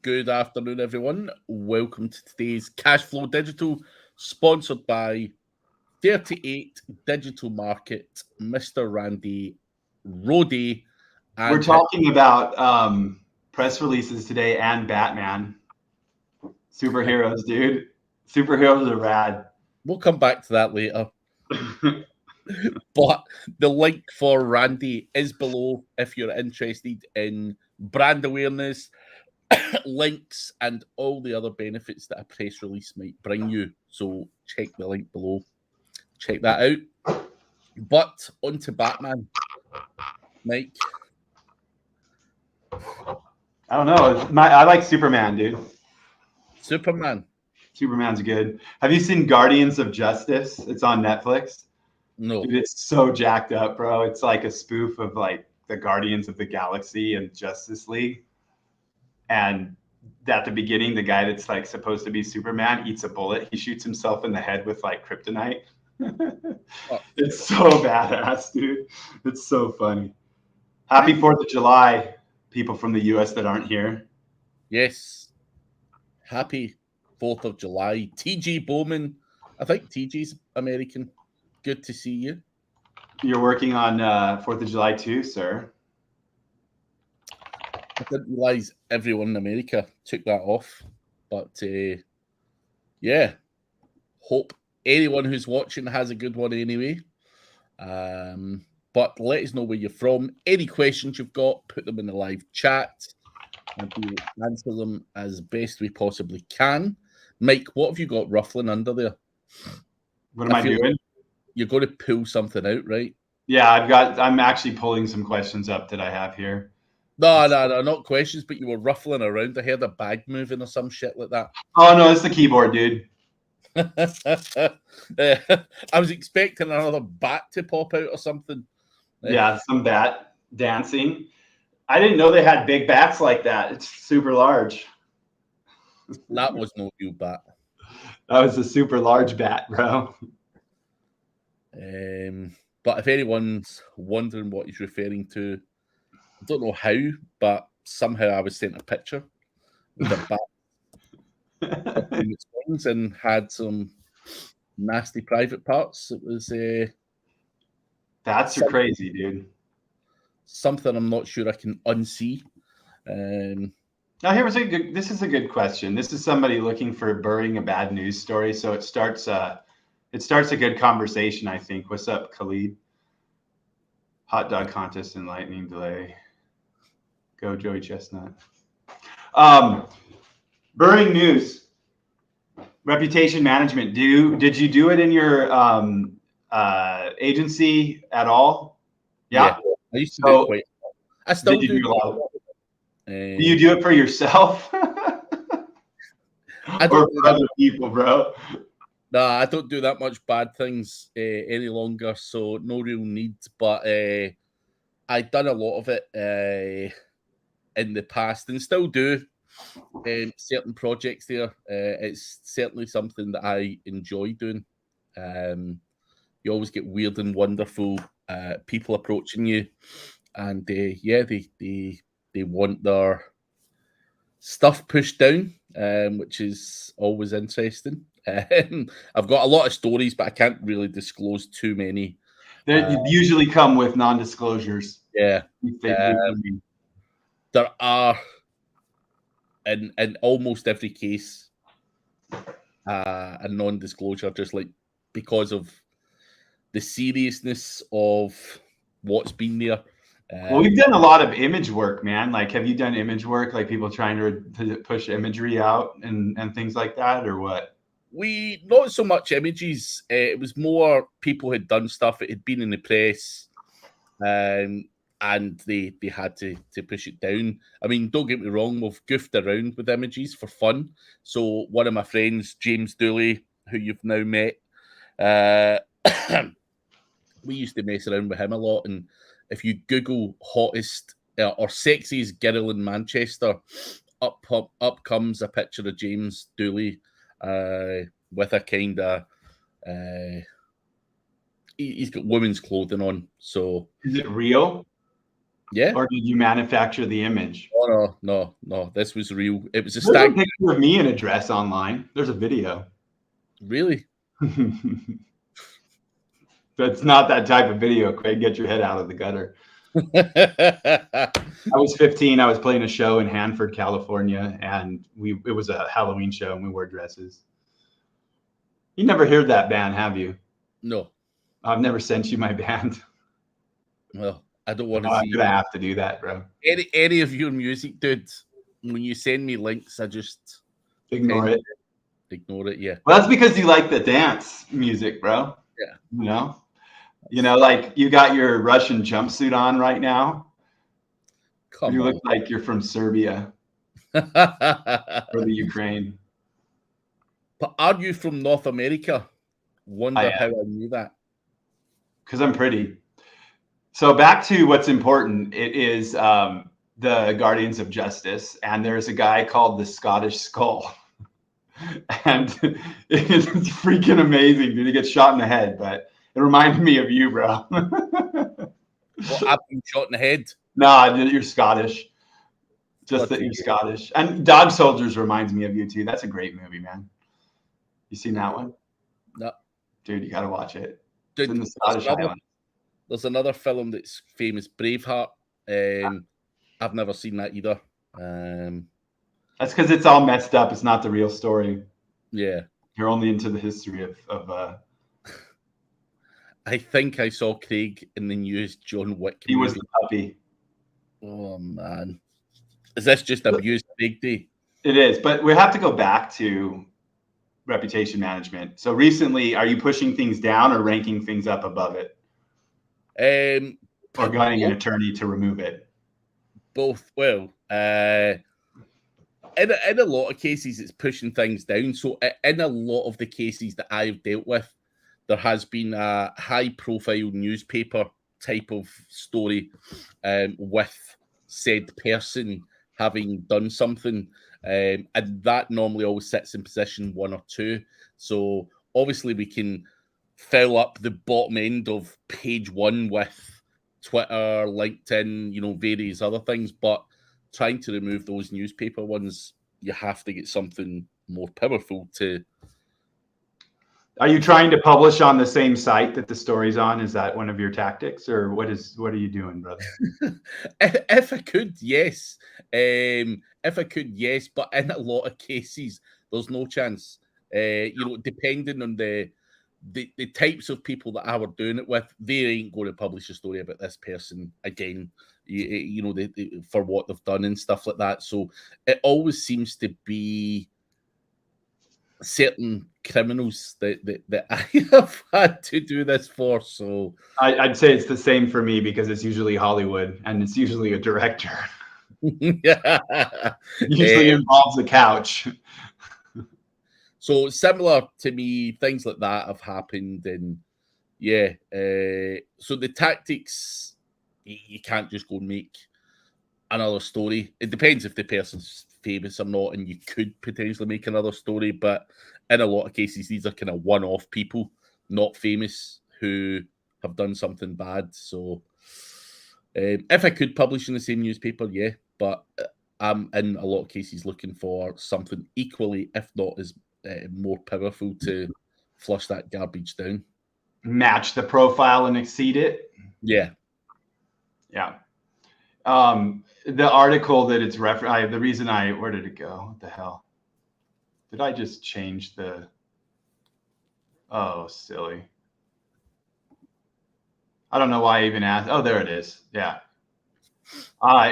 Good afternoon, everyone. Welcome to today's Cashflow Digital, sponsored by 38 Digital Market, Mr. Randy Rody, We're and talking about press releases today and Batman. Superheroes, dude. Superheroes are rad. we'll come back to that later. But the link for Randy is below if you're interested in brand awareness, links, and all the other benefits that a press release might bring you. So check the link below. Check that out. But on to Batman, Mike. I don't know. I like Superman, dude. Superman. Superman's good. Have you seen Guardians of Justice? It's on Netflix. No. Dude, it's so jacked up, bro. It's like a spoof of like the Guardians of the Galaxy and Justice League. And at the beginning, the guy that's like supposed to be Superman eats a bullet. He shoots himself in the head with like kryptonite. It's so badass, dude. It's so funny. Happy 4th of July, people from the US that aren't here. Yes. Happy 4th of July. TG Bowman. I think TG's American. Good to see you. You're working on 4th of July too, sir. I didn't realize everyone in America took that off. But yeah, hope anyone who's watching has a good one anyway. But let us know where you're from. Any questions you've got, put them in the live chat, and we will answer them as best we possibly can. Mike, what have you got ruffling under there? What am I doing? You're going to pull something out, right? Yeah, I'm actually pulling some questions up that I have here. No, not questions, but you were ruffling around. I heard a bag moving or some shit like that. Oh, no, it's the keyboard, dude. I was expecting another bat to pop out or something. Yeah, some bat dancing. I didn't know they had big bats like that. It's super large. That was no real bat. That was a super large bat, bro. But if anyone's wondering what he's referring to, I don't know how, but somehow I was sent a picture with a bat in its wings and had some nasty private parts. It was bats are crazy, dude. Something I'm not sure I can unsee. Now this is a good question. This is somebody looking for burying a bad news story, so it starts a good conversation, I think. What's up, Khalid? Hot dog contest and lightning delay. Go Joey Chestnut. Burying news. Reputation management. Did you do it in your agency at all? Yeah. I used to do it quite. I still do a lot. Do you do it for yourself? I don't or for other people, bro? No, I don't do that much bad things any longer, so no real need. But I've done a lot of it in the past and still do certain projects there. It's certainly something that I enjoy doing. You always get weird and wonderful people approaching you, and they want their stuff pushed down, which is always interesting. I've got a lot of stories, but I can't really disclose too many. They usually come with non-disclosures. Yeah. There are, in almost every case, a non-disclosure, just like because of the seriousness of what's been there. Well, we've done a lot of image work, man. Like, have you done image work, like people trying to push imagery out and things like that, or what? We not so much images. It was more people had done stuff. It had been in the press, and they had to push it down. I mean, don't get me wrong, we've goofed around with images for fun. So one of my friends, James Dooley, who you've now met, we used to mess around with him a lot. And if you Google hottest or sexiest girl in Manchester, up comes a picture of James Dooley with a kind of he's got women's clothing on. So is it real? Yeah. Or did you manufacture the image? Oh, no. This was real. It was a There's a stag. picture of me in a dress online. There's a video. Really? That's not that type of video, Craig. Get your head out of the gutter. Yeah. I was 15. I was playing a show in Hanford, California, and it was a Halloween show, and we wore dresses. You never heard that band, have you? No. I've never sent you my band. Well, I don't want to I'm see gonna have to do that, bro. any of your music, dude. When you send me links, I just Ignore tend it. to ignore it. Yeah. Well, that's because you like the dance music, bro. Yeah. Like you got your Russian jumpsuit on right now. Come You look on. like you're from Serbia or the Ukraine. But are you from North America? I Wonder am, how I knew that. because I'm pretty. So back to what's important. It is the Guardians of Justice, and there's a guy called the Scottish Skull. And it's freaking amazing, dude. He gets shot in the head, but it reminded me of you, bro. Well, I've been shot in the head. Nah, you're Scottish. Just that Bloody you're Scottish. And Dog Soldiers reminds me of you too. That's a great movie, man. You seen that one? no. Dude, you gotta watch it. It's Dude, in the Scottish Highlands. there's another film that's famous, Braveheart. I've never seen that either. That's because it's all messed up. It's not the real story. Yeah. You're only into the history of I think I saw Craig in the newest John Wick he was movie. the puppy. Oh man. Is this just abused Craig Day? It is, but we have to go back to reputation management. So recently, are you pushing things down or ranking things up above it? Or getting an attorney to remove it? Both. Well, in a lot of cases, it's pushing things down. So in a lot of the cases that I've dealt with, there has been a high-profile newspaper type of story with said person having done something, and that normally always sits in position 1 or 2. So obviously we can fill up the bottom end of page 1 with Twitter, LinkedIn, various other things, but trying to remove those newspaper ones, you have to get something more powerful to. Are you trying to publish on the same site that the story's on? Is that one of your tactics, or what are you doing, brother? If I could, yes. If I could, yes. But in a lot of cases, there's no chance. Depending on the types of people that I were doing it with, they ain't going to publish a story about this person again. For what they've done and stuff like that. So it always seems to be certain criminals that I have had to do this for. So I'd say it's the same for me because it's usually Hollywood and it's usually a director. yeah. Usually involves a couch. So similar to me, things like that have happened, and yeah. So the tactics, you can't just go and make another story. It depends if the person's famous or not, and you could potentially make another story. But in a lot of cases, these are kind of one-off people, not famous, who have done something bad. So if I could publish in the same newspaper, yeah. But I'm in a lot of cases looking for something equally, if not as more powerful, to flush that garbage down. Match the profile and exceed it. Yeah. Yeah. The article that it's the reason where did it go? What the hell? Did I just change oh, silly. I don't know why I even asked. Oh, there it is. Yeah.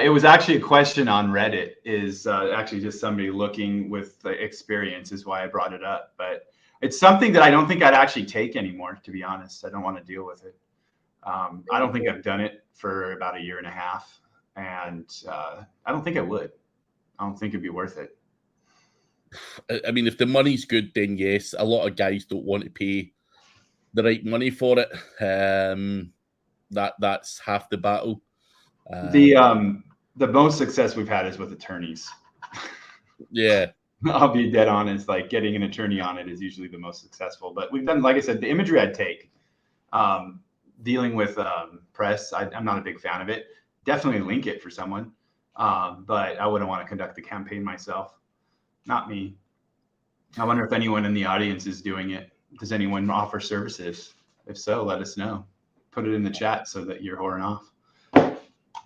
It was actually a question on Reddit, is actually just somebody looking with the experience is why I brought it up. But it's something that I don't think I'd actually take anymore, to be honest. I don't want to deal with it. I don't think I've done it for about a year and a half. And I don't think I would. I don't think it'd be worth it. I mean, if the money's good, then yes. A lot of guys don't want to pay the right money for it. That's half the battle. The most success we've had is with attorneys. Yeah. I'll be dead honest. Like getting an attorney on it is usually the most successful. But we've done, like I said, the imagery I'd take. Dealing with press, I'm not a big fan of it. definitely link it for someone. But I wouldn't want to conduct the campaign myself. Not me. I wonder if anyone in the audience is doing it. Does anyone offer services? If so, let us know. Put it in the chat so that you're whoring off.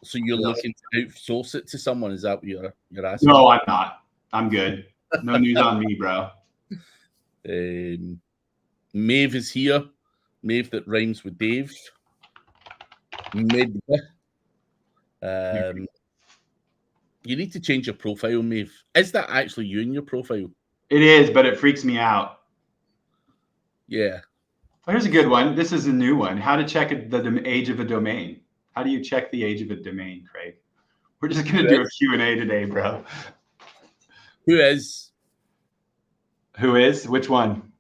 So you're looking to outsource it to someone? Is that what you're asking? No, I'm not. I'm good. No news on me, bro. Maeve is here. Maeve that rhymes with Dave. Mid. You need to change your profile, Maeve. Is that actually you in your profile? It is, but it freaks me out. Yeah. Here's a good one. This is a new one. How to check the age of a domain. How do you check the age of a domain, Craig? We're just going to do a Q&A today, bro. Who is? Who is? Which one?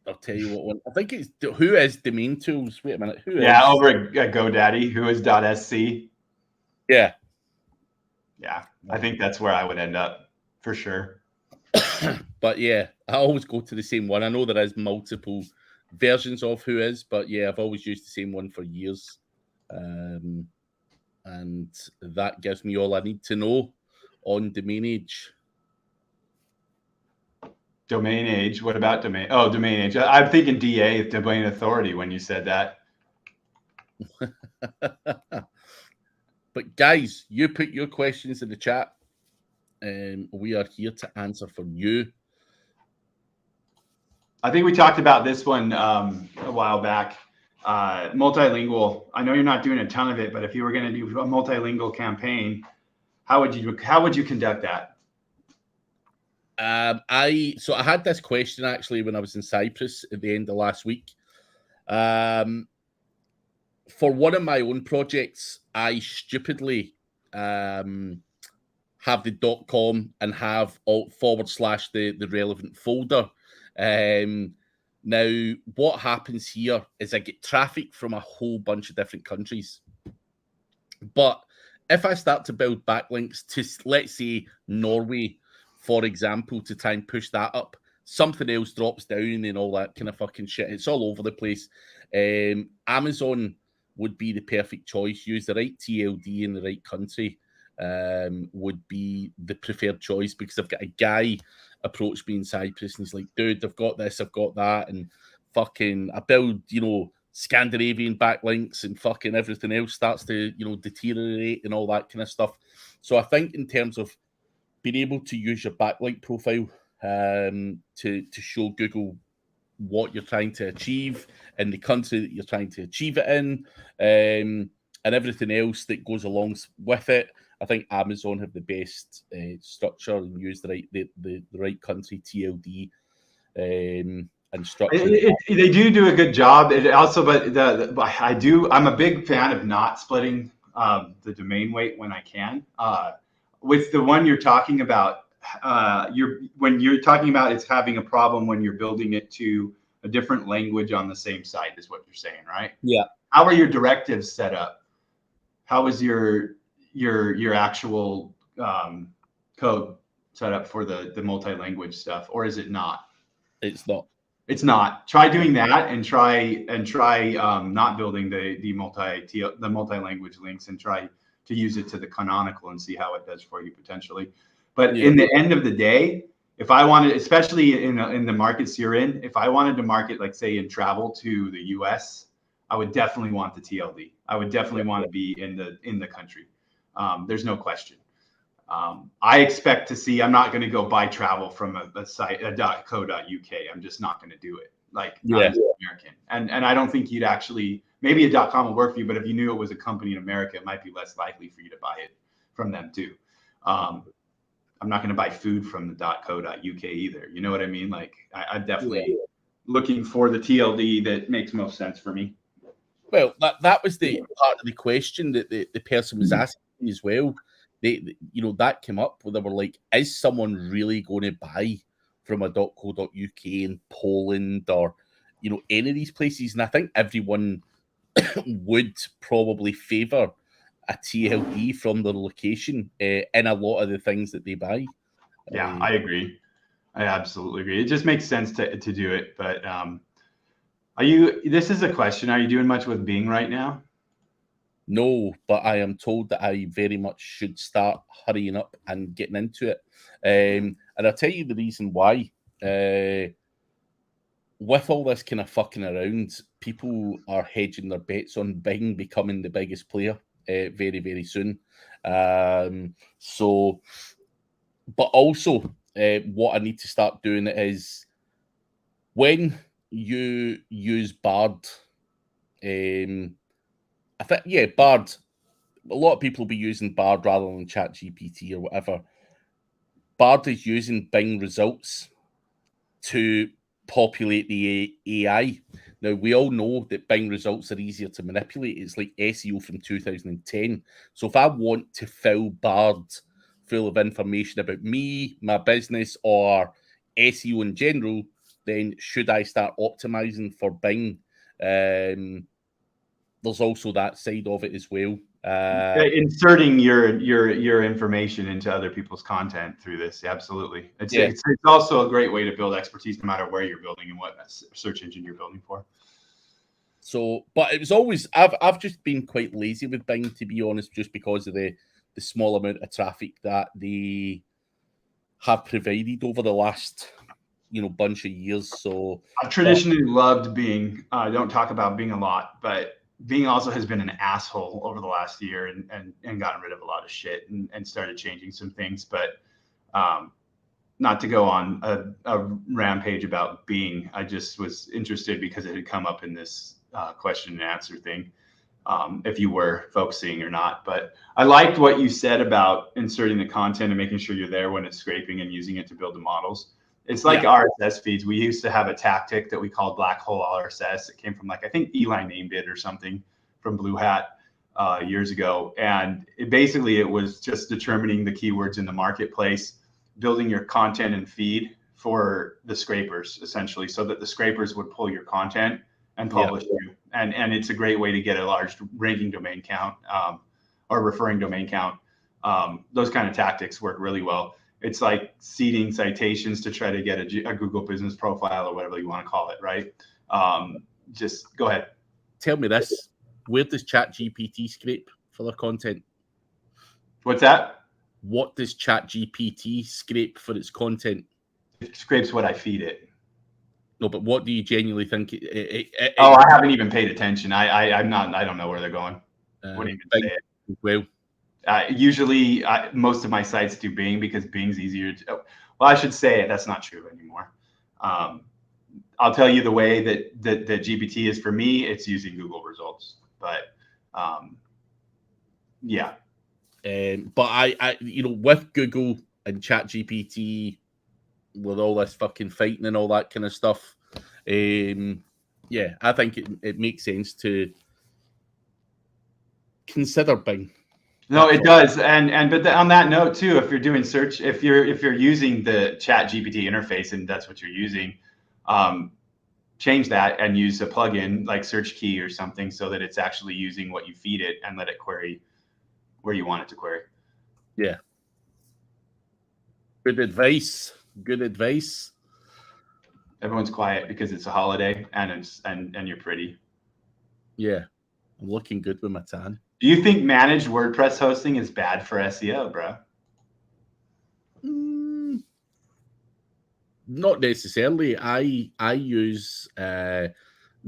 I'll tell you what one. I think it's who is domain tools. Wait a minute. Who is? Yeah, over at GoDaddy. Who is .sc? Yeah. Yeah, I think that's where I would end up for sure. But yeah, I always go to the same one. I know there is multiple versions of who is, but yeah, I've always used the same one for years. And that gives me all I need to know on domain age. Domain age. What about domain? Oh, domain age. I'm thinking DA, domain authority, when you said that. But guys, you put your questions in the chat. We are here to answer for you. I think we talked about this one a while back. Multilingual. I know you're not doing a ton of it, but if you were going to do a multilingual campaign, how would you conduct that? I had this question actually when I was in Cyprus at the end of last week. For one of my own projects, I stupidly have the .com and have alt / the relevant folder. Now, what happens here is I get traffic from a whole bunch of different countries. But if I start to build backlinks to, let's say, Norway, for example, to try and push that up, something else drops down and all that kind of fucking shit. It's all over the place. Amazon would be the perfect choice. Use the right TLD in the right country would be the preferred choice, because I've got a guy approach me in Cyprus and he's like, dude, I've got this, I've got that, and fucking I build, Scandinavian backlinks and fucking everything else starts to, deteriorate and all that kind of stuff. So I think in terms of being able to use your backlink profile to show Google what you're trying to achieve in the country that you're trying to achieve it in, and everything else that goes along with it, I think Amazon have the best structure and use the right country TLD and structure. They do a good job. It also, but I'm a big fan of not splitting the domain weight when I can. With the one you're talking about, when you're talking about it's having a problem when you're building it to a different language on the same site, is what you're saying, right? Yeah. How are your directives set up? How is your actual code set up for the multi-language stuff, or is it not? It's not. It's not. Try doing that, and try not building the multi-language links, and try to use it to the canonical and see how it does for you potentially. But in the end of the day, if I wanted, especially in the markets you're in, if I wanted to market, like say in travel to the US, I would definitely want the TLD. I would definitely want to be in the country. There's no question. I expect to see, I'm not going to go buy travel from a site, .co.uk. I'm just not going to do it. Like, I'm American. And I don't think you'd actually, maybe a .com will work for you, but if you knew it was a company in America, it might be less likely for you to buy it from them too. I'm not going to buy food from the .co.uk either. You know what I mean? Like, I'm definitely looking for the TLD that makes most sense for me. Well, that was the part of the question that the person was asking me as well. That came up where they were like, is someone really going to buy from a .co.uk in Poland or, any of these places? And I think everyone would probably favor a TLD from their location in a lot of the things that they buy. Yeah, I agree. I absolutely agree. It just makes sense to do it. But this is a question. Are you doing much with Bing right now? No, but I am told that I very much should start hurrying up and getting into it. And I'll tell you the reason why. With all this kind of fucking around, people are hedging their bets on Bing becoming the biggest player very, very soon. So, but also, what I need to start doing is when you use Bard, I think, yeah, Bard. A lot of people will be using Bard rather than ChatGPT or whatever. Bard is using Bing results to populate the AI. Now, we all know that Bing results are easier to manipulate. It's like SEO from 2010. So if I want to fill Bard full of information about me, my business, or SEO in general, then should I start optimizing for Bing? There's also that side of it as well. Inserting your information into other people's content through this, absolutely. It's also a great way to build expertise, no matter where you're building and what search engine you're building for. So, but it was always I've just been quite lazy with Bing, to be honest, just because of the small amount of traffic that they have provided over the last bunch of years. So I've traditionally loved Bing. I don't talk about Bing a lot, but Bing also has been an asshole over the last year and gotten rid of a lot of shit and started changing some things. But not to go on a rampage about Bing, I just was interested because it had come up in this question and answer thing, if you were focusing or not. But I liked what you said about inserting the content and making sure you're there when it's scraping and using it to build the models. It's like RSS feeds. We used to have a tactic that we called black hole RSS. It came from, like, I think Eli named it or something from Blue Hat years ago. And it was just determining the keywords in the marketplace, building your content and feed for the scrapers, essentially, so that the scrapers would pull your content and publish you. And it's a great way to get a large ranking domain count or referring domain count. Those kind of tactics work really well. It's like seeding citations to try to get a Google business profile or whatever you want to call it, right? Just go ahead. Tell me this. Where does ChatGPT scrape for their content? What's that? What does ChatGPT scrape for its content? It scrapes what I feed it. No, but what do you genuinely think? I haven't even paid attention. I don't know where they're going. What do you even say it? Well, usually, most of my sites do Bing because Bing's easier to. Well, I should say it. That's not true anymore. I'll tell you the way that GPT is for me. It's using Google results, but yeah. But I with Google and ChatGPT, with all this fucking fighting and all that kind of stuff, I think it makes sense to consider Bing. No, it does, but on that note too, if you're doing search, if you're using the ChatGPT interface and that's what you're using, change that and use a plugin like Search Key or something so that it's actually using what you feed it and let it query where you want it to query. Yeah. Good advice. Good advice. Everyone's quiet because it's a holiday and you're pretty. Yeah, I'm looking good with my tan. Do you think managed WordPress hosting is bad for SEO, bro? Not necessarily. I use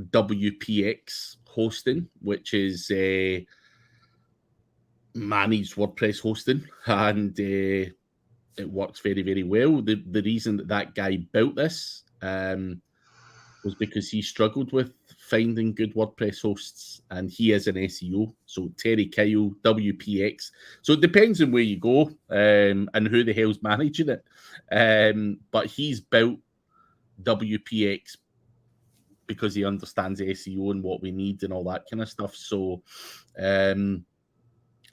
WPX hosting, which is managed WordPress hosting, and it works very, very well. The reason that guy built this was because he struggled with finding good WordPress hosts, and he is an SEO. So Terry Kyle, WPX. So it depends on where you go and who the hell's managing it. But he's built WPX because he understands SEO and what we need and all that kind of stuff. So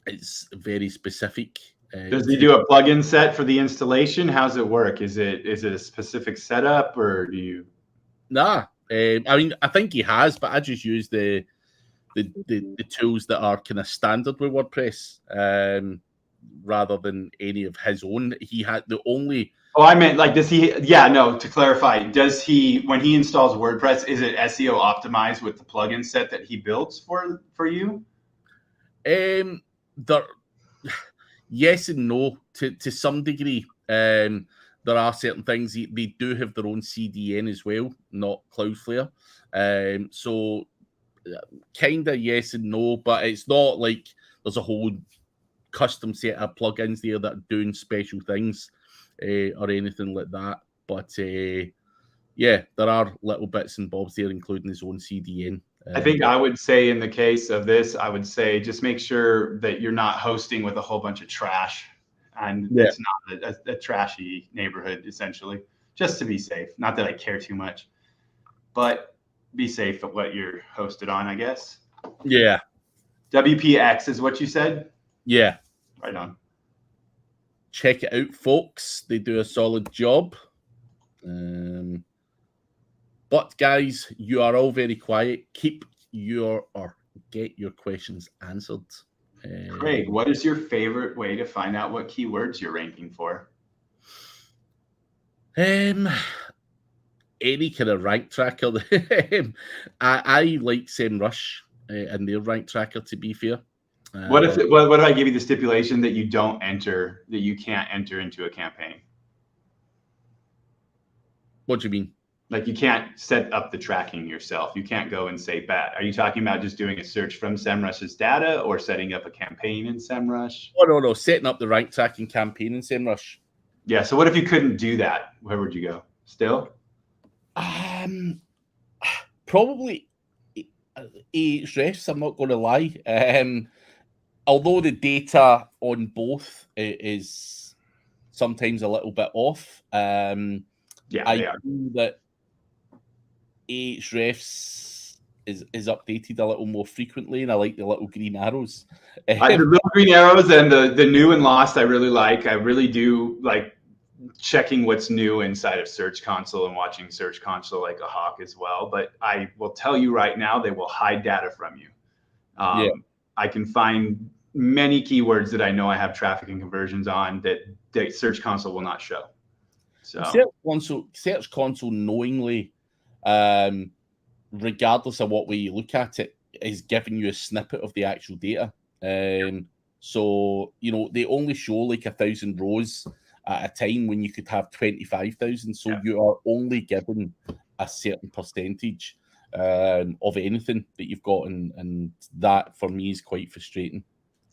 it's very specific. Does he do a plugin set for the installation? How's it work? Is it a specific setup, or do you? Nah, I mean, I think he has, but I just use the tools that are kind of standard with WordPress, rather than any of his own. He had the only. Oh, I meant, like, does he? Yeah, no. To clarify, does he, when he installs WordPress, is it SEO optimized with the plugin set that he builds for you? There, yes and no to some degree. There are certain things they do have their own CDN as well, not Cloudflare. So kind of yes and no, but it's not like there's a whole custom set of plugins there that are doing special things or anything like that. But yeah, there are little bits and bobs there, including his own CDN. I think I would say in the case of this, I would say just make sure that you're not hosting with a whole bunch of trash, and it's not a trashy neighborhood, essentially, just to be safe. Not that I care too much, but be safe at what you're hosted on, I guess. Yeah. WPX is what you said? Yeah. Right on. Check it out, folks. They do a solid job. But guys, you are all very quiet. Get your questions answered. Craig, what is your favorite way to find out what keywords you're ranking for? Any kind of rank tracker. I like SEMrush and their rank tracker, to be fair. What if I give you the stipulation that you can't enter into a campaign? What do you mean? Like you can't set up the tracking yourself. You can't go and say bat. Are you talking about just doing a search from SEMrush's data or setting up a campaign in SEMrush? Oh, no. Setting up the rank tracking campaign in SEMrush. Yeah. So what if you couldn't do that? Where would you go? Still? Probably Ahrefs, I'm not going to lie. Although the data on both is sometimes a little bit off, I know that Ahrefs is updated a little more frequently, and I like the little green arrows. The little green arrows and the new and lost I really like. I really do like checking what's new inside of Search Console and watching Search Console like a hawk as well. But I will tell you right now, they will hide data from you. I can find many keywords that I know I have traffic and conversions on that Search Console will not show. So Search Console knowingly, regardless of what way you look at it, is giving you a snippet of the actual data. So, they only show like 1,000 rows at a time when you could have 25,000. So you are only given a certain percentage of anything that you've got. And that for me is quite frustrating.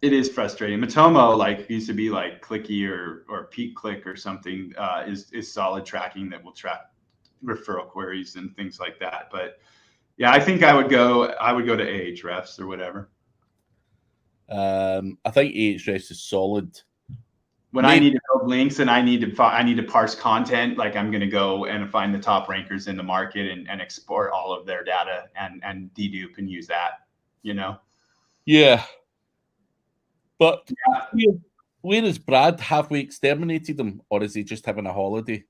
It is frustrating. Matomo used to be like Clicky or Peak Click or something is solid tracking that will track referral queries and things like that. But yeah, I think I would go to Ahrefs or whatever. I think Ahrefs is solid. When I need to build links and I need to parse content, like I'm going to go and find the top rankers in the market and export all of their data and dedupe and use that, Yeah. But where is Brad? Have we exterminated him, or is he just having a holiday?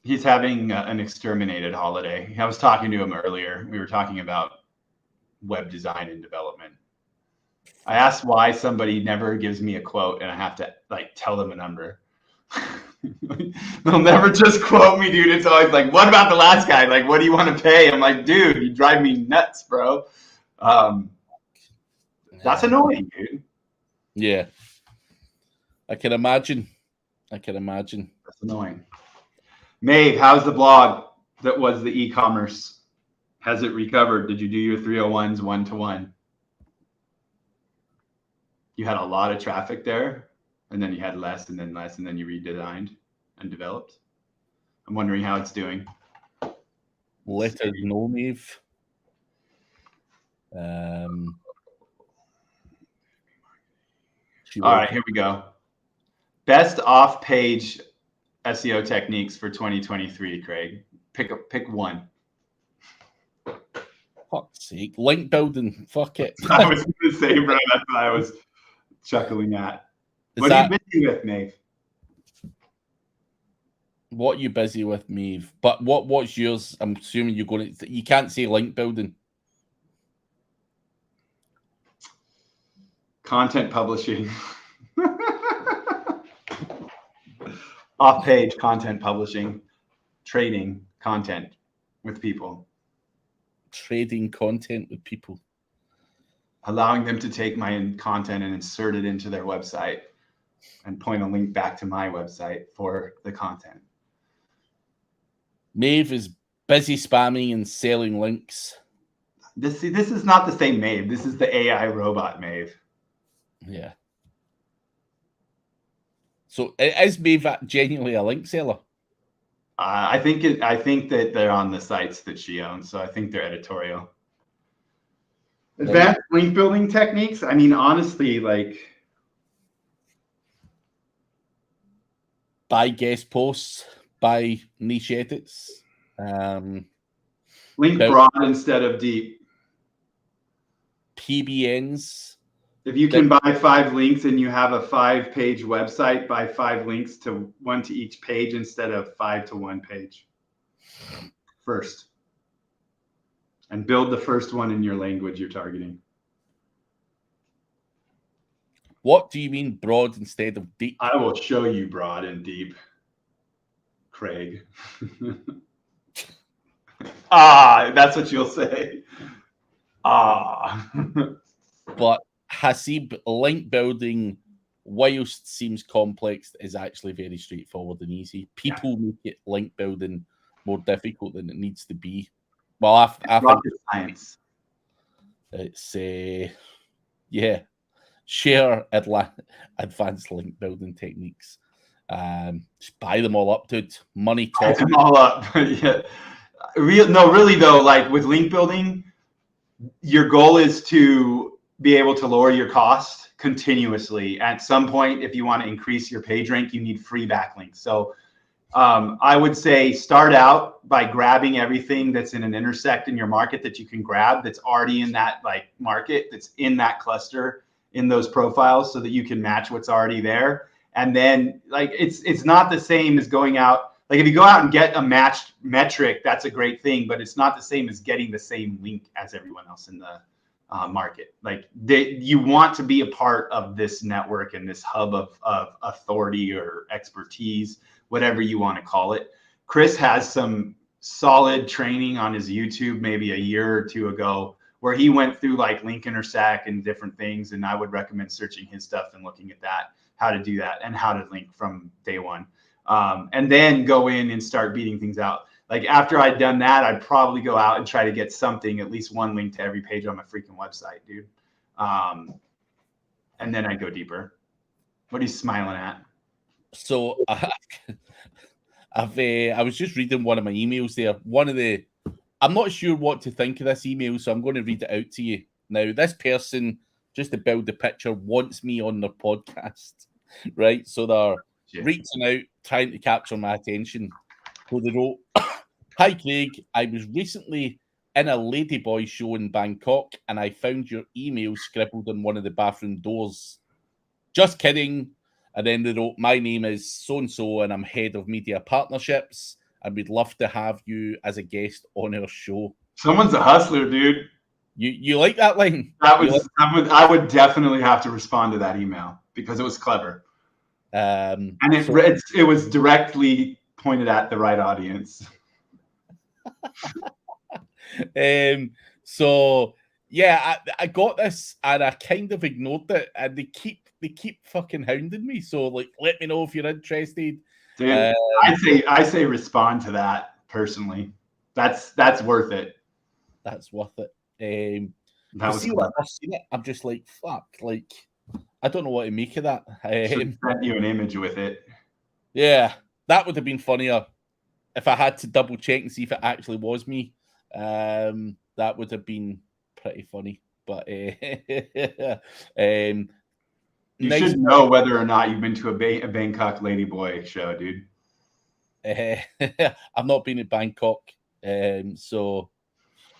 He's having an exterminated holiday. I was talking to him earlier. We were talking about web design and development. I asked why somebody never gives me a quote and I have to tell them a number. They'll never just quote me, dude. It's always like, what about the last guy? Like, what do you want to pay? I'm like, dude, you drive me nuts, bro. That's annoying, dude. Yeah. I can imagine. That's annoying. Maeve, how's the blog that was the e-commerce? Has it recovered? Did you do your 301s one-to-one? You had a lot of traffic there, and then you had less, and then you redesigned and developed. I'm wondering how it's doing. Let us know, Maeve. All right, here we go. Best off-page SEO techniques for 2023, Craig. Pick one. Fuck's sake. Link building. Fuck it. I was going to say, bro, that's what I was chuckling at. What are you busy with, Maeve? What are you busy with, Maeve? But what's yours? I'm assuming you're going to... You can't say link building. Content publishing. Off-page content publishing. Trading content with people. Trading content with people. allowing them to take my content and insert it into their website and point a link back to my website for the content. Maeve is busy spamming and selling links. This is not the same Maeve. This is the AI robot Maeve. Yeah. So is Maeve genuinely a link seller? I think that they're on the sites that she owns, so I think they're editorial. Advanced link building techniques. I mean, honestly, like buy guest posts, buy niche edits, link broad instead of deep. PBNs. If you can buy 5 links and you have a 5-page website, buy 5 links to 1 to each page instead of 5 to 1 page first. And build the first one in your language you're targeting. What do you mean broad instead of deep? I will show you broad and deep, Craig. That's what you'll say. But Hasib, link building, whilst seems complex, is actually very straightforward and easy. People make it link building more difficult than it needs to be. Well, I think science. It's share advanced link building techniques. Just buy them all up, dude. Money talk. Buy them all up. Yeah. Really though, like with link building, your goal is to be able to lower your cost continuously. At some point, if you want to increase your page rank, you need free backlinks. So I would say start out by grabbing everything that's in an intersect in your market that you can grab, that's already in that like market, that's in that cluster, in those profiles, so that you can match what's already there. And then like it's not the same as going out. Like if you go out and get a matched metric, that's a great thing, but it's not the same as getting the same link as everyone else in the market. Like you want to be a part of this network and this hub of authority or expertise, whatever you want to call it. Chris has some solid training on his YouTube maybe a year or 2 ago where he went through like link intersect and different things. And I would recommend searching his stuff and looking at that, how to do that and how to link from day one. And then go in and start beating things out. Like after I'd done that, I'd probably go out and try to get something, at least one link to every page on my freaking website, dude. And then I'd go deeper. What are you smiling at? So I was just reading one of my emails there. I'm not sure what to think of this email, so I'm going to read it out to you. Now, this person, just to build the picture, wants me on their podcast, right? So they're reaching out, trying to capture my attention. So they wrote, "Hi, Craig. I was recently in a ladyboy show in Bangkok, and I found your email scribbled on one of the bathroom doors. Just kidding." And then they wrote, "My name is so-and-so, and I'm head of media partnerships, and we'd love to have you as a guest on our show." Someone's a hustler, dude. You like that line? I would definitely have to respond to that email because it was clever. And it was directly pointed at the right audience. So yeah, I got this and I kind of ignored it, and they keep fucking hounding me. So like, let me know if you're interested. Dude, I say respond to that personally. That's worth it. That's worth it. I've seen it. I'm just like, fuck, like I don't know what to make of that. Should send you an image with it. Yeah, that would have been funnier if I had to double check and see if it actually was me. That would have been pretty funny. But you should know whether or not you've been to a Bangkok ladyboy show, dude. I've not been in Bangkok, so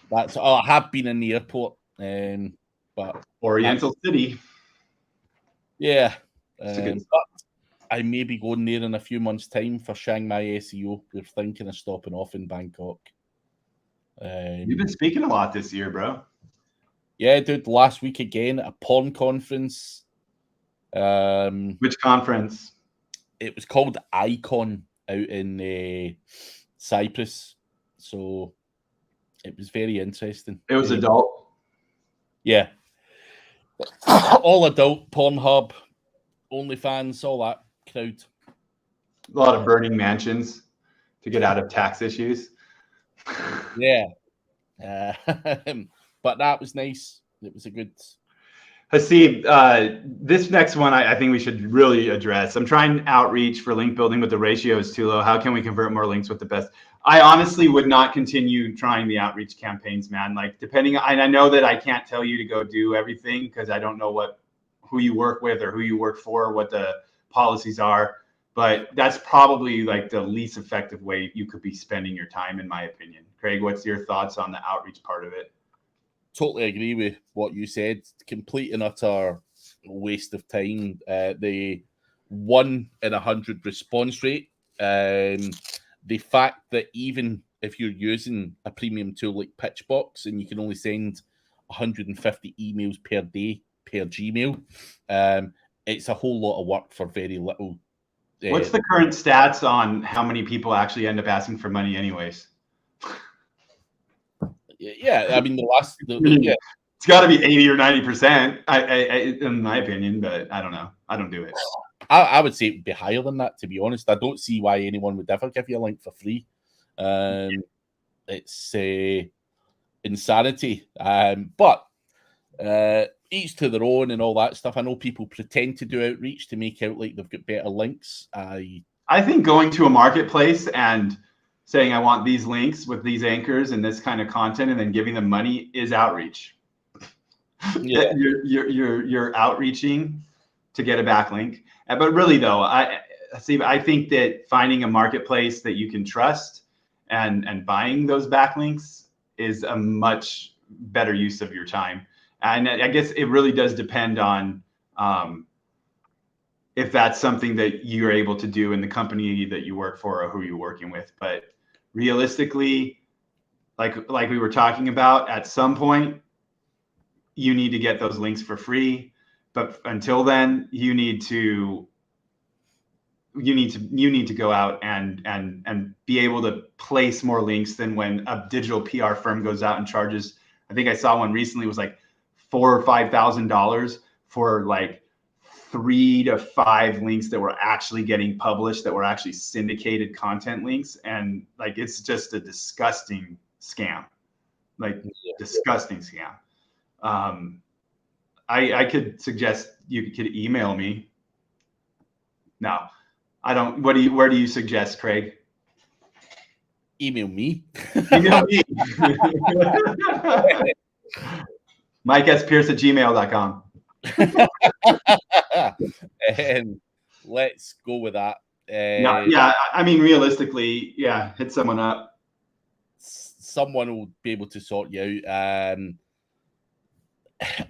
that's. Oh, I have been in the airport, but Oriental City. Yeah, but I may be going there in a few months' time for Chiang Mai SEO. We're thinking of stopping off in Bangkok. You've been speaking a lot this year, bro. Yeah, dude. Last week again at a porn conference. Which conference? It was called Icon out in Cyprus. So it was very interesting. It was adult? Yeah. All adult, Pornhub, OnlyFans, all that crowd. A lot of burning mansions to get out of tax issues. Yeah. But that was nice. It was a good. Haseeb, this next one I think we should really address. I'm trying outreach for link building, but the ratio is too low. How can we convert more links with the best? I honestly would not continue trying the outreach campaigns, man. Like depending, I know that I can't tell you to go do everything because I don't know who you work with or who you work for, what the policies are. But that's probably like the least effective way you could be spending your time, in my opinion. Craig, what's your thoughts on the outreach part of it? Totally agree with what you said. Complete and utter waste of time. The 1 in 100 response rate. The fact that even if you're using a premium tool like Pitchbox and you can only send 150 emails per day per Gmail, it's a whole lot of work for very little. What's the current stats on how many people actually end up asking for money anyways? Yeah, I mean, yeah. It's got to be 80 or 90%, in my opinion, but I don't know. I don't do it. I would say it would be higher than that, to be honest. I don't see why anyone would ever give you a link for free. It's insanity. But each to their own and all that stuff. I know people pretend to do outreach to make out like they've got better links. I think going to a marketplace and saying I want these links with these anchors and this kind of content and then giving them money is outreach. Yeah. You're outreaching to get a backlink. But really though, I think that finding a marketplace that you can trust and buying those backlinks is a much better use of your time. And I guess it really does depend on if that's something that you're able to do in the company that you work for or who you're working with. But realistically, like we were talking about, at some point, you need to get those links for free. But until then, you need to go out and be able to place more links than when a digital PR firm goes out and charges. I think I saw one recently was like $4,000 or $5,000 for like 3 to 5 links that were actually getting published, that were actually syndicated content links. And like, it's just a disgusting scam, disgusting scam. I could suggest you could email me. No, I don't. Where do you suggest, Craig? Email me. Email me. MikeSPierce@gmail.com. And let's go with that. Yeah, I mean, realistically, yeah, hit someone up. Someone will be able to sort you out.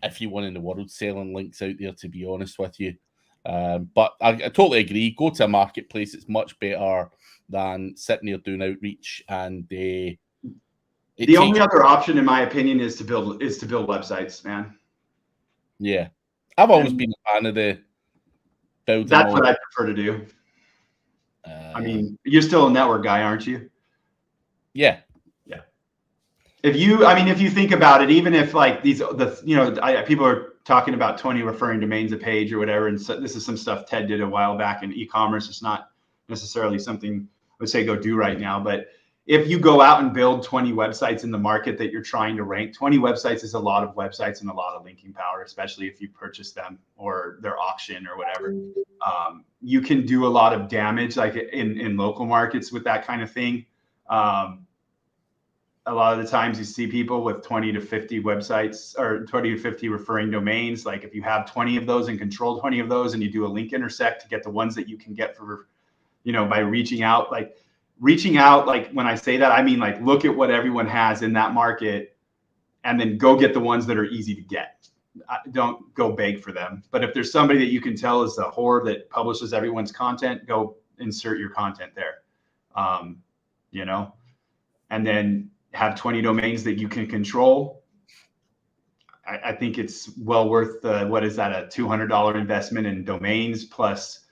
If you want in the world selling links out there, to be honest with you. But I totally agree. Go to a marketplace. It's much better than sitting there doing outreach. And the only other option, in my opinion, is to build websites, man. Yeah, I've always been a fan of the building. That's what I prefer to do. I mean, you're still a network guy, aren't you? Yeah. If you think about it, even if like people are talking about 20 referring domains a page or whatever, and so this is some stuff Ted did a while back in e-commerce. It's not necessarily something I would say go do right now, but if you go out and build 20 websites in the market that you're trying to rank, 20 websites is a lot of websites and a lot of linking power, especially if you purchase them or their auction or whatever. You can do a lot of damage, like in local markets with that kind of thing. A lot of the times you see people with 20 to 50 websites or 20 to 50 referring domains. Like if you have 20 of those and control 20 of those and you do a link intersect to get the ones that you can get for, by reaching out, like when I say that, I mean, like, look at what everyone has in that market and then go get the ones that are easy to get. Don't go beg for them. But if there's somebody that you can tell is the whore that publishes everyone's content, go insert your content there, and then have 20 domains that you can control. I think it's well worth a $200 investment in domains plus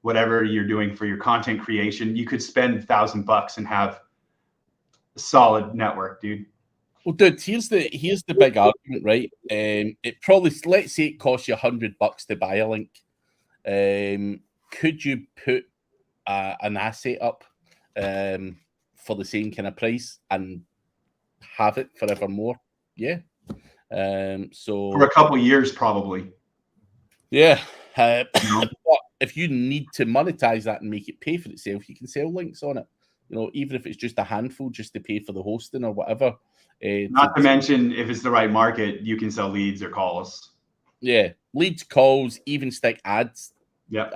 whatever you're doing for your content creation. You could spend $1,000 and have a solid network, dude. Well, dude, here's the big argument, right? It probably, let's say it costs you $100 to buy a link. Could you put an asset up for the same kind of price and have it forevermore? Yeah. So for a couple years, probably. Yeah. But if you need to monetize that and make it pay for itself, you can sell links on it. Even if it's just a handful, just to pay for the hosting or whatever. Not to mention, if it's the right market, you can sell leads or calls. Yeah, leads, calls, even stick ads. Yeah,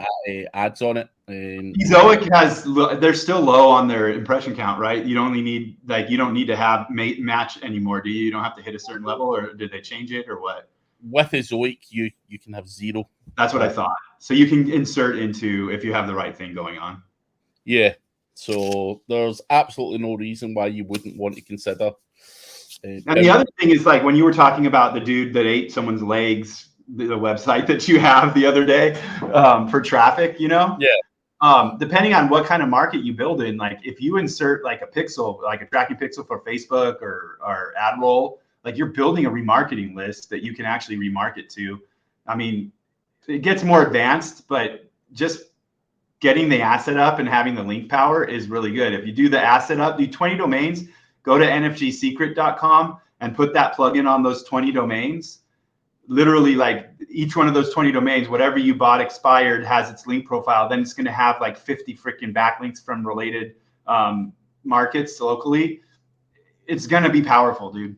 ads on it. Ezoic has, they're still low on their impression count, right? You don't need to have match anymore, do you? You don't have to hit a certain level, or did they change it, or what? With Ezoic, you can have 0. That's what I thought. So you can insert into if you have the right thing going on. Yeah. So there's absolutely no reason why you wouldn't want to consider. And the other thing is, like, when you were talking about the dude that ate someone's legs, the website that you have the other day for traffic, Yeah. Depending on what kind of market you build in, like if you insert like a pixel, like a tracking pixel for Facebook or ad roll, like you're building a remarketing list that you can actually remarket to. I mean, it gets more advanced, but just getting the asset up and having the link power is really good. If you do the asset up, do 20 domains, go to nfgsecret.com and put that plugin on those 20 domains. Literally, like each one of those 20 domains, whatever you bought expired has its link profile. Then it's going to have like 50 freaking backlinks from related markets locally. It's going to be powerful, dude.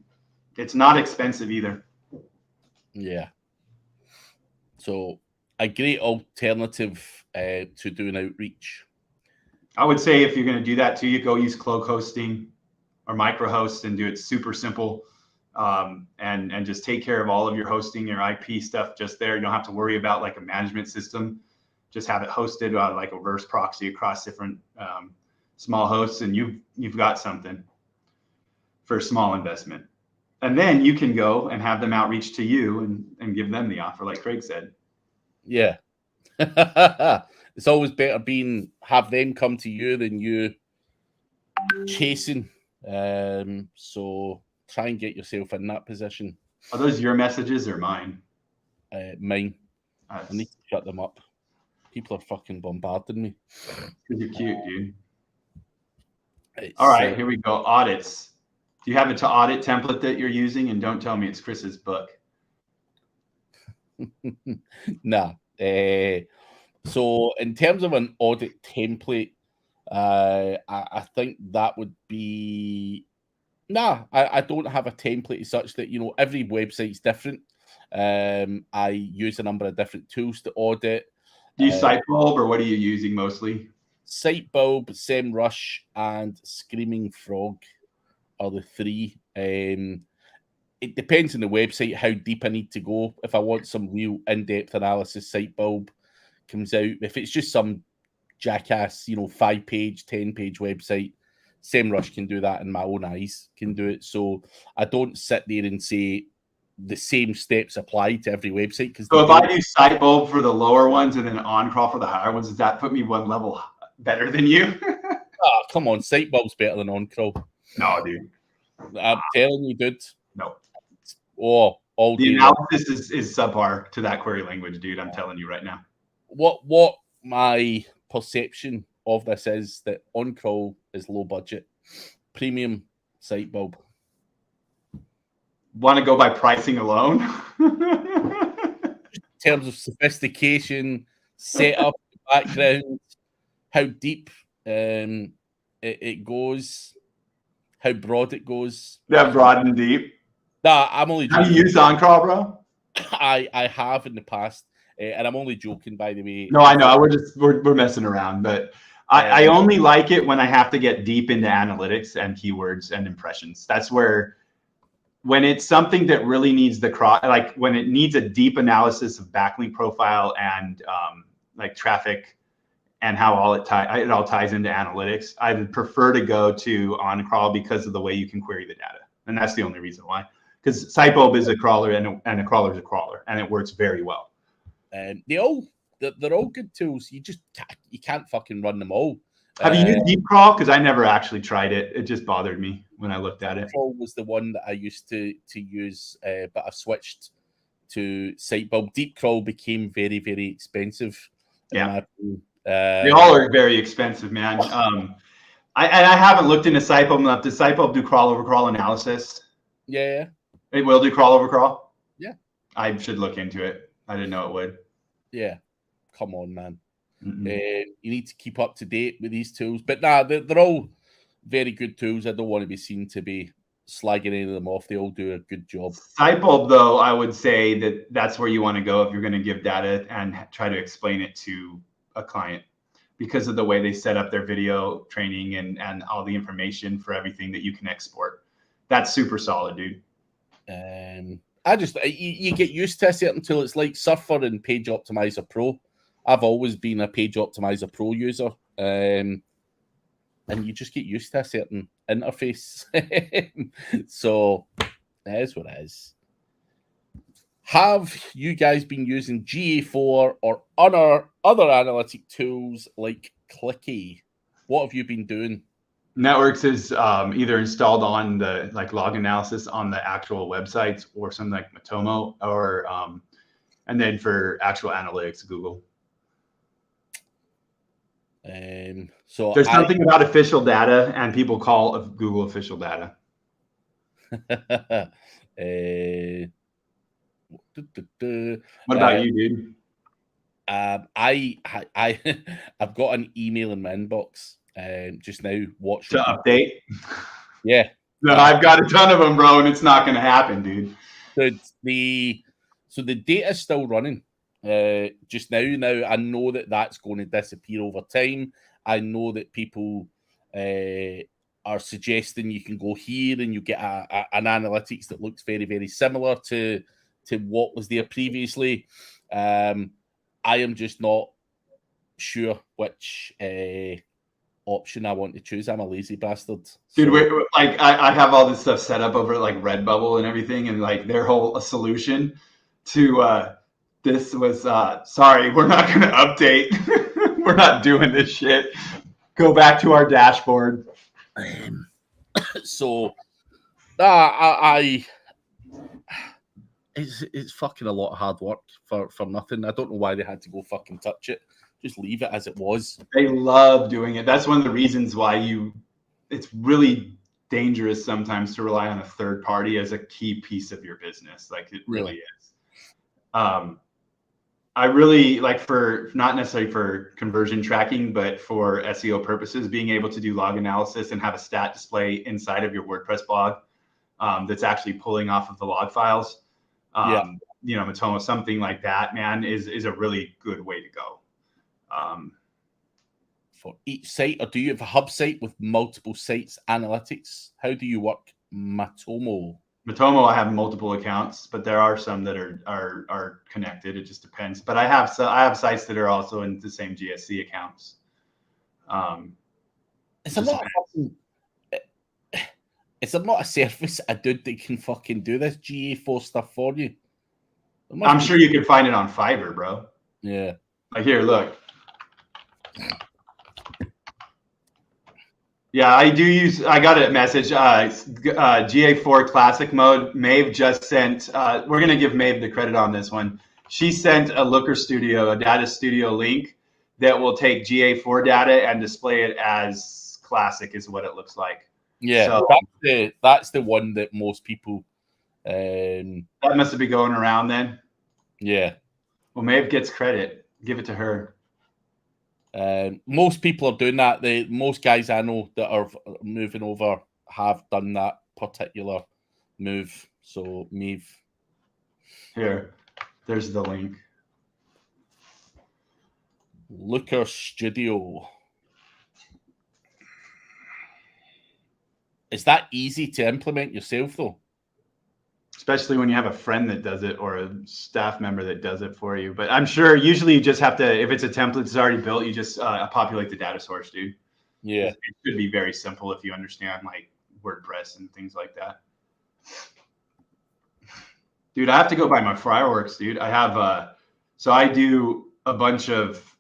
It's not expensive either. Yeah. So a great alternative to doing outreach. I would say if you're going to do that too, you go use cloak hosting or microhost and do it super simple. And just take care of all of your hosting, your IP stuff just there. You don't have to worry about like a management system. Just have it hosted on like a reverse proxy across different small hosts, and you've got something for a small investment. And then you can go and have them outreach to you and give them the offer, like Craig said. Yeah. It's always better have them come to you than you chasing. So try and get yourself in that position. Are those your messages or mine? Mine. I need to shut them up. People are fucking bombarding me. Because you're cute, dude. All right, here we go. Audits. Do you have a to audit template that you're using? And don't tell me it's Chris's book. Nah. So in terms of an audit template, I think that would be... I don't have a template as such that, every website's different. I use a number of different tools to audit. Do you Sitebulb, or what are you using mostly? Sitebulb, SEMrush, and Screaming Frog are the 3. It depends on the website how deep I need to go. If I want some real in-depth analysis, Sitebulb comes out. If it's just some jackass, 5-page, 10-page website, SEMrush can do that, and my own eyes can do it. So I don't sit there and say the same steps apply to every website. So if I do Sitebulb for the lower ones and then OnCrawl for the higher ones, does that put me one level better than you? Oh, come on. Sitebulb's better than OnCrawl. No, dude. I'm telling you, dude. No. Oh, all the analysis is subpar to that query language, dude. I'm telling you right now. What my perception of this is that OnCrawl is low budget, premium Sitebulb. Want to go by pricing alone? In terms of sophistication, setup, background, how deep it goes, how broad it goes. Yeah, broad and deep. Nah, I'm only joking. Have you used OnCrawl, bro? I have in the past, and I'm only joking, by the way. No, I know. We're messing around, but I only like it when I have to get deep into analytics and keywords and impressions. That's where, when it's something that really needs like when it needs a deep analysis of backlink profile and like traffic and how it all ties into analytics, I would prefer to go to OnCrawl because of the way you can query the data, and that's the only reason why. Because Sitebulb is a crawler, and a crawler is a crawler, and it works very well. They're all good tools. You can't fucking run them all. Have you used Deep Crawl? Because I never actually tried it. It just bothered me when I looked at it. Crawl was the one that I used to use, but I switched to SiteBuild. Deep Crawl became very, very expensive. Yeah, they all are very expensive, man. I haven't looked into SiteBuild. Does SiteBuild do crawl over crawl analysis? Yeah. It will do crawl over crawl? Yeah. I should look into it. I didn't know it would. Yeah. Come on, man. You need to keep up to date with these tools. But they're all very good tools. I don't want to be seen to be slagging any of them off. They all do a good job. SiteBuild, though, I would say that that's where you want to go if you're going to give data and try to explain it to a client, because of the way they set up their video training and all the information for everything that you can export. That's super solid, dude. You get used to it until it's like Surfer and Page Optimizer Pro. I've always been a Page Optimizer Pro user, and you just get used to a certain interface. So that is what it is. Have you guys been using GA4 or other analytic tools like Clicky? What have you been doing? Networks is either installed on the log analysis on the actual websites or something like Matomo, or and then for actual analytics, Google. So there's something about official data, and people call Google official data. What about you, dude? I've got an email in my inbox just now. Watch to update. Yeah. No, I've got a ton of them, bro, and it's not going to happen, dude. So the data is still running just now. Now I know that that's going to disappear over time. I know that people are suggesting you can go here and you get an analytics that looks very, very similar to what was there previously. I am just not sure which option I want to choose. I'm a lazy bastard. Dude, I have all this stuff set up over Redbubble and everything, and their whole solution to this was, sorry, we're not going to update. We're not doing this shit. Go back to our dashboard. So, it's fucking a lot of hard work for nothing. I don't know why they had to go fucking touch it. Just leave it as it was. They love doing it. That's one of the reasons why it's really dangerous sometimes to rely on a third party as a key piece of your business. It really is. I really for, not necessarily for conversion tracking, but for SEO purposes, being able to do log analysis and have a stat display inside of your WordPress blog that's actually pulling off of the log files. Matomo, something like that, man, is a really good way to go. For each site, or do you have a hub site with multiple sites analytics? How do you work Matomo? Matomo, I have multiple accounts, but there are some that are connected. It just depends. But I have sites that are also in the same GSC accounts. It's not a service a dude that can fucking do this GA4 stuff for you. I'm sure you can find it on Fiverr, bro. Yeah. Here, look. Yeah, I got a message. GA4 Classic mode. Maeve just sent. We're gonna give Maeve the credit on this one. She sent a Looker Studio, a data studio link that will take GA4 data and display it as Classic, is what it looks like. Yeah, so that's the one that most people. That must be going around then. Yeah. Well, Maeve gets credit. Give it to her. Most people are doing that. Most guys I know that are moving over have done that particular move. So, Maeve. Here, there's the link. Looker Studio. Is that easy to implement yourself, though? Especially when you have a friend that does it or a staff member that does it for you. But I'm sure usually you just have to, if it's a template that's already built, you just populate the data source, dude. Yeah. It should be very simple if you understand WordPress and things like that. Dude, I have to go by my fireworks, dude. I have, so I do a bunch of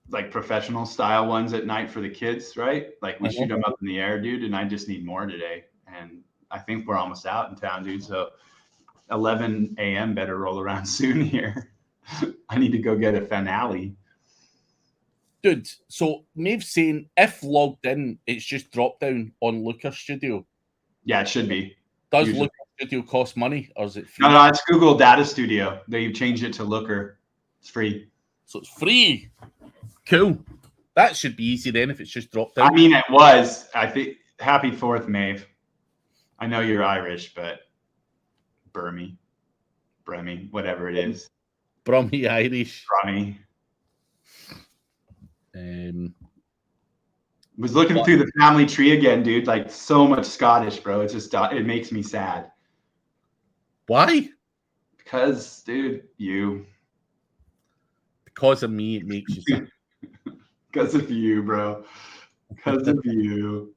like professional style ones at night for the kids, right? Like we shoot them up in the air, dude, and I just need more today. And I think we're almost out in town, dude. So 11 a.m. better roll around soon here. I need to go get a finale. Dude, so Maeve's saying if logged in, it's just drop down on Looker Studio. Yeah, it should be. Does Looker Studio cost money or is it free? No, it's Google Data Studio. They've changed it to Looker. It's free. So it's free. Cool. That should be easy then if it's just dropped down. I mean, it was. I think happy 4th, Maeve. I know you're Irish, but Brummy, whatever it is. Brummy Irish. Brummy. Was looking through the family tree again, dude. Like so much Scottish, bro. It's just it makes me sad. Why? Because, dude, you. Because of me, it makes you sad. Because of you, bro. Because of you.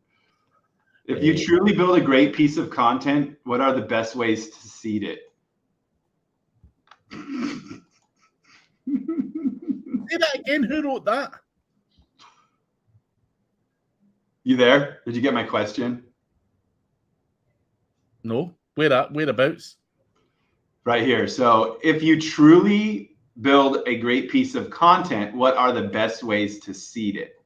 If you truly build a great piece of content, what are the best ways to seed it? Say that again. Who wrote that? You there? Did you get my question? No. Whereabouts? Right here. So if you truly build a great piece of content, what are the best ways to seed it?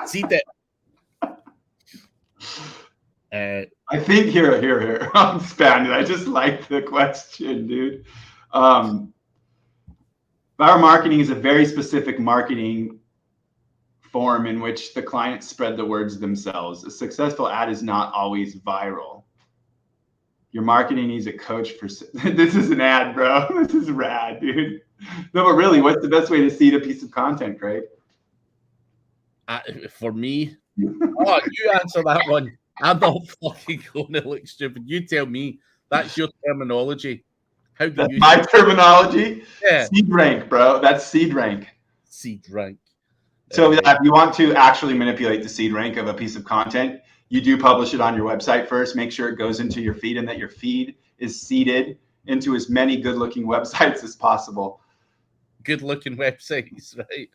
Seed it. I think here. I'm expanded. I just like the question, dude. Viral marketing is a very specific marketing form in which the clients spread the words themselves. A successful ad is not always viral. Your marketing needs a coach for this is an ad, bro. This is rad, dude. No, but really, what's the best way to seed a piece of content, Craig? For me, oh, you answer that one. I'm not fucking going to look stupid. You tell me. That's your terminology. How do That's you? My terminology. Yeah. Seed rank, bro. That's seed rank. Seed rank. So if you want to actually manipulate the seed rank of a piece of content, you do publish it on your website first. Make sure it goes into your feed and that your feed is seeded into as many good-looking websites as possible. Good-looking websites, right?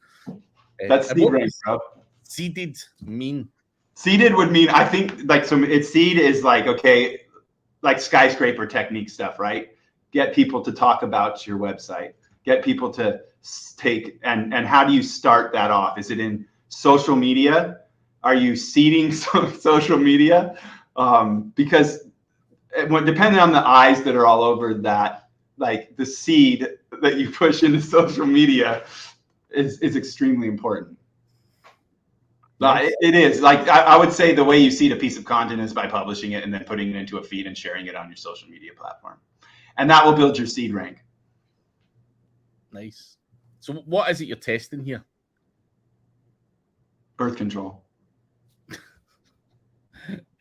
That's seed rank, bro. Seeded mean? Seeded would mean, I think, like, so it's seed is like, okay, like skyscraper technique stuff, right? Get people to talk about your website. Get people to take, and how do you start that off? Is it in social media? Are you seeding social media? Because depending on the eyes that are all over that, like the seed that you push into social media is extremely important. It is. Like I would say the way you seed a piece of content is by publishing it and then putting it into a feed and sharing it on your social media platform. And that will build your seed rank. Nice. So what is it you're testing here? Birth control.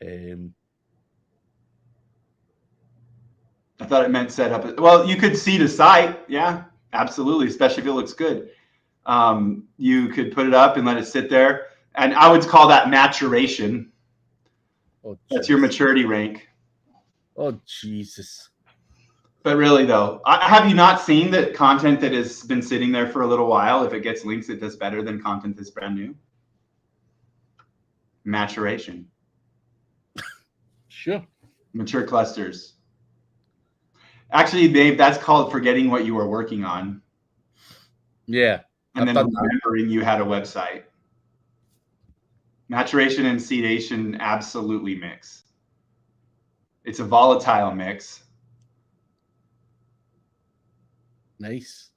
I thought it meant set up. Well, you could seed a site. Yeah, absolutely. Especially if it looks good. You could put it up and let it sit there. And I would call that maturation. Oh, that's your maturity rank. Oh, Jesus. But really, though, have you not seen that content that has been sitting there for a little while, if it gets links, it does better than content that's brand new? Maturation. Sure. Mature clusters. Actually, Dave, that's called forgetting what you were working on. Yeah. And then remembering you had a website. Maturation and seedation absolutely mix. It's a volatile mix. Nice.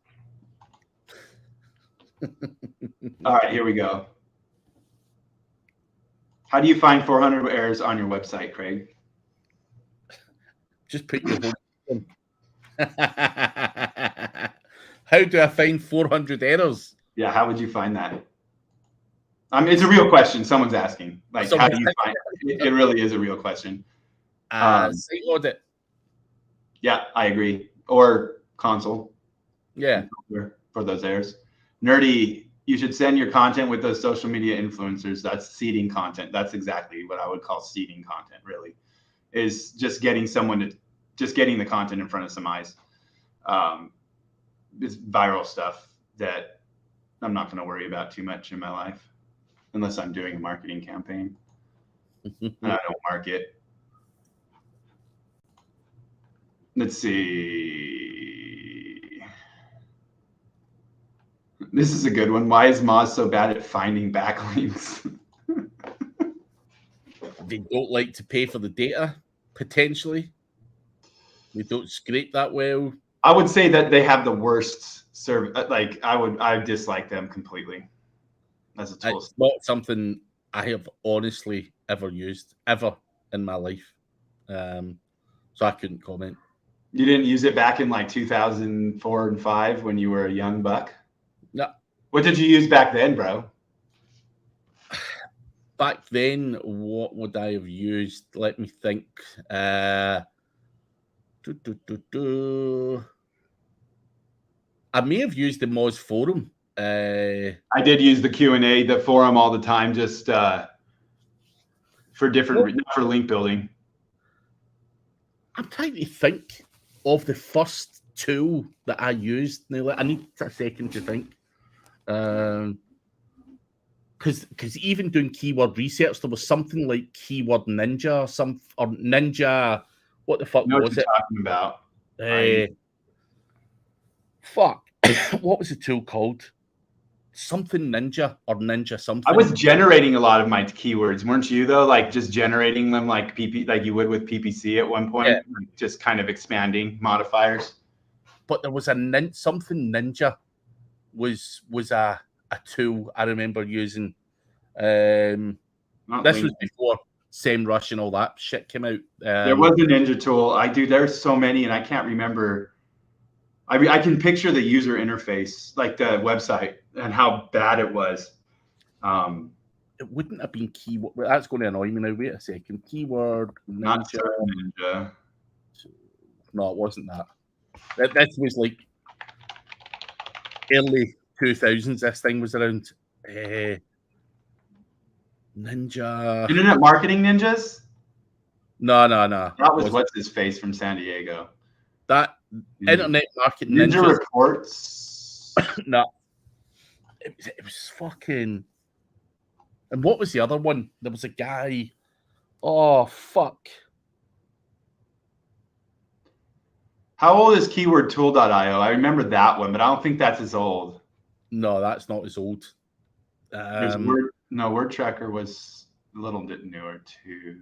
All right, here we go. How do you find 400 errors on your website, Craig? Just put your home. How do I find 400 errors? Yeah, how would you find that? It's a real question. Someone's asking. Like, how do you find it? It really is a real question. Site audit. Yeah, I agree. Or console. Yeah. For those errors. Nerdy, you should send your content with those social media influencers. That's seeding content. That's exactly what I would call seeding content, really. Is just getting someone to just getting the content in front of some eyes. It's viral stuff that I'm not going to worry about too much in my life, unless I'm doing a marketing campaign and I don't market. Let's see. This is a good one. Why is Moz so bad at finding backlinks? They don't like to pay for the data, potentially. They don't scrape that well. I would say that they have the worst service. Like I dislike them completely as a tool. It's not something I have honestly ever used ever in my life. So I couldn't comment. You didn't use it back in like 2004 and 5 when you were a young buck? No. What did you use back then, bro? Back then, what would I have used? Let me think. I may have used the Moz forum. I did use the Q&A, the forum all the time, just for different, not for link building. I'm trying to think of the first tool that I used. Now, I need a second to think. Because even doing keyword research, there was something like Keyword Ninja or Ninja. What the fuck was it? Talking about? Fuck. What was the tool called? Something Ninja or Ninja something. I was generating a lot of my keywords, weren't you though? Like just generating them like like you would with PPC at one point, like just kind of expanding modifiers. But there was something Ninja was a tool I remember using. This was before SEMrush and all that shit came out. There was a Ninja tool. There's so many, and I can't remember. I can picture the user interface, like the website, and how bad it was. It wouldn't have been keyword. That's going to annoy me now. Wait a second. Keyword Ninja. Not Ninja. No, it wasn't that. That was like early 2000s. This thing was around. Ninja. Internet Marketing Ninjas? No. That was what's his face from San Diego. That Internet Marketing Ninja Reports. No. It was fucking. And what was the other one? There was a guy. Oh, fuck. How old is keywordtool.io? I remember that one, but I don't think that's as old. No, that's not as old. Word Tracker was a little bit newer too.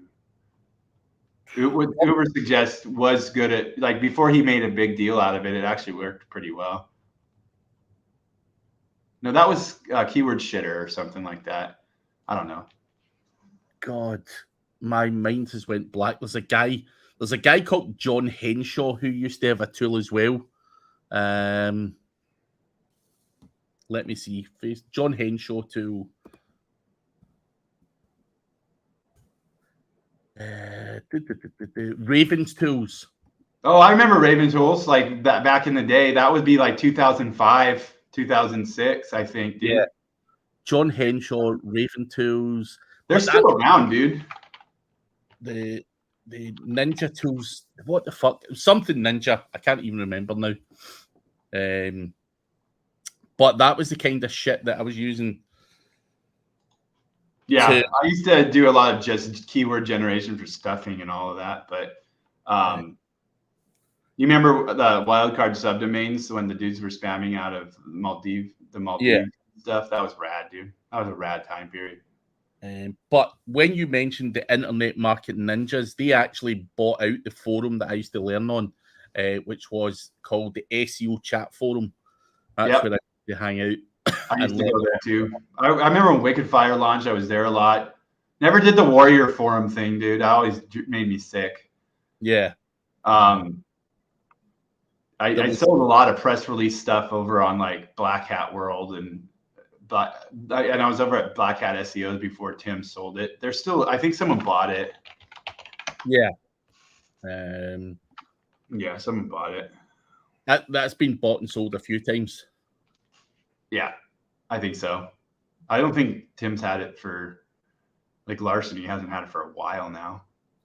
Uber Suggest was good at, like, before he made a big deal out of it, it actually worked pretty well. No, that was Keyword Shitter or something like that. I don't know. God, my mind has went black. There's a guy called John Henshaw who used to have a tool as well. Let me see. John Henshaw tool. Ravens tools. Oh, I remember Raven tools like that back in the day. That would be like 2005, 2006, I think, dude. Yeah. John Henshaw, Raven tools. They're still around, dude. The Ninja tools. What the fuck? Something Ninja. I can't even remember now. But that was the kind of shit that I was using. Yeah, I used to do a lot of just keyword generation for stuffing and all of that. But you remember the wildcard subdomains when the dudes were spamming out of Maldives stuff? That was rad, dude. That was a rad time period. But when you mentioned the Internet Marketing Ninjas, they actually bought out the forum that I used to learn on, which was called the SEO Chat Forum. That's where I used to hang out. I used to go there too. I remember when Wicked Fire launched, I was there a lot. Never did the Warrior Forum thing, dude. That always made me sick. Yeah. I sold a lot of press release stuff over on like Black Hat World and I was over at Black Hat SEOs before Tim sold it. There's still, I think someone bought it. Yeah. Yeah, someone bought it. That's been bought and sold a few times. Yeah, I think so. I don't think Tim's had it for, like, Larson. He hasn't had it for a while now.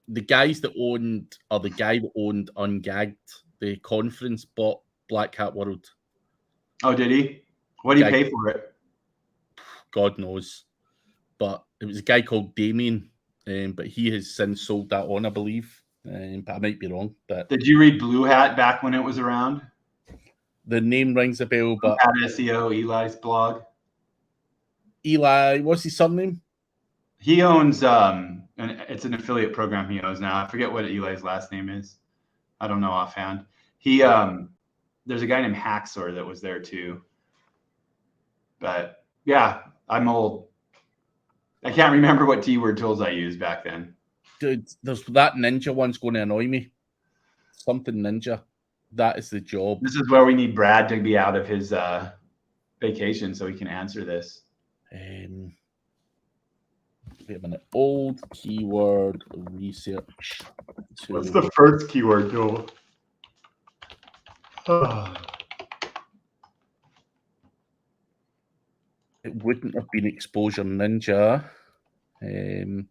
the guy that owned Ungagged, the conference, bought Black Hat World. Oh, did he? What did he pay for it? God knows. But it was a guy called Damien, but he has since sold that on, I believe. But I might be wrong. But did you read Blue Hat back when it was around? The name rings a bell, but Blue Hat SEO, Eli's blog. Eli, what's his surname? He owns and it's an affiliate program he owns now. I forget what Eli's last name is. I don't know offhand. He there's a guy named Haxor that was there too. But yeah, I'm old. I can't remember what keyword tools I used back then. Dude, there's that ninja one's going to annoy me. Something ninja. That is the job. This is where we need Brad to be out of his vacation so he can answer this. Wait a minute. Old keyword research. What's the first keyword tool? It wouldn't have been Exposure Ninja. An